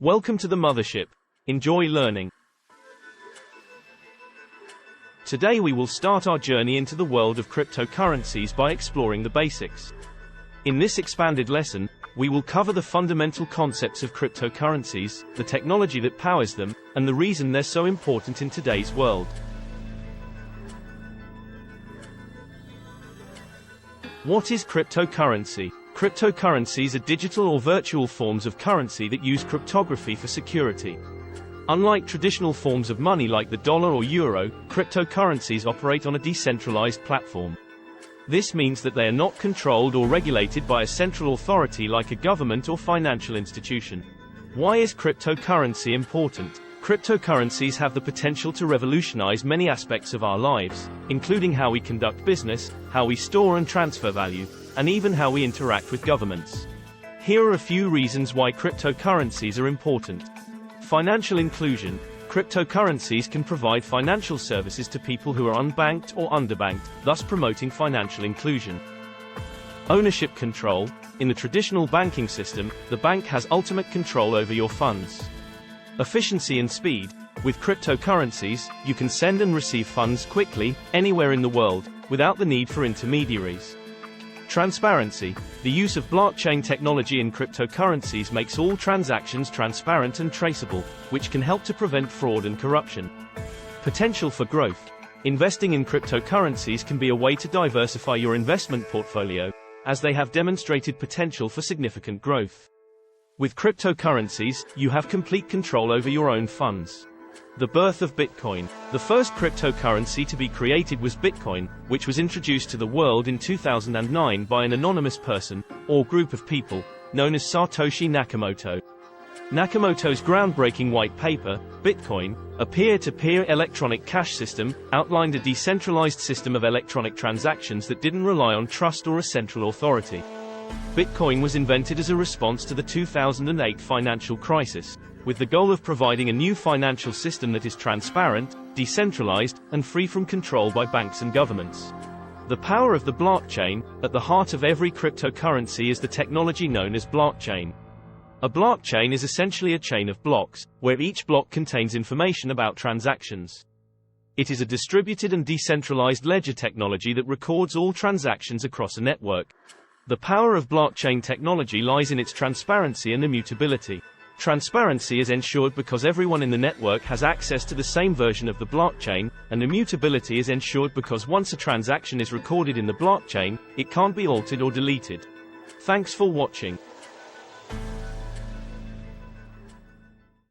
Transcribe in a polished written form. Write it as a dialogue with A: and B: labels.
A: Welcome to the mothership. Enjoy learning. Today we will start our journey into the world of cryptocurrencies by exploring the basics. In this expanded lesson, we will cover the fundamental concepts of cryptocurrencies, the technology that powers them, and the reason they're so important in today's world. What is cryptocurrency? Cryptocurrencies are digital or virtual forms of currency that use cryptography for security. Unlike traditional forms of money like the dollar or euro, cryptocurrencies operate on a decentralized platform. This means that they are not controlled or regulated by a central authority like a government or financial institution. Why is cryptocurrency important? Cryptocurrencies have the potential to revolutionize many aspects of our lives, including how we conduct business, how we store and transfer value, and even how we interact with governments. Here are a few reasons why cryptocurrencies are important. Financial inclusion. Cryptocurrencies can provide financial services to people who are unbanked or underbanked, thus promoting financial inclusion. Ownership control. In the traditional banking system, the bank has ultimate control over your funds. Efficiency and speed. With cryptocurrencies, you can send and receive funds quickly, anywhere in the world, without the need for intermediaries. Transparency. The use of blockchain technology in cryptocurrencies makes all transactions transparent and traceable, which can help to prevent fraud and corruption. Potential for growth. Investing in cryptocurrencies can be a way to diversify your investment portfolio, as they have demonstrated potential for significant growth. With cryptocurrencies, you have complete control over your own funds. The birth of Bitcoin. The first cryptocurrency to be created was Bitcoin, which was introduced to the world in 2009 by an anonymous person, or group of people, known as Satoshi Nakamoto. Nakamoto's groundbreaking white paper, Bitcoin, a peer-to-peer electronic cash system, outlined a decentralized system of electronic transactions that didn't rely on trust or a central authority. Bitcoin was invented as a response to the 2008 financial crisis, with the goal of providing a new financial system that is transparent, decentralized, and free from control by banks and governments. The power of the blockchain. At the heart of every cryptocurrency is the technology known as blockchain. A blockchain is essentially a chain of blocks, where each block contains information about transactions. It is a distributed and decentralized ledger technology that records all transactions across a network. The power of blockchain technology lies in its transparency and immutability. Transparency is ensured because everyone in the network has access to the same version of the blockchain, and immutability is ensured because once a transaction is recorded in the blockchain, it can't be altered or deleted. Thanks for watching.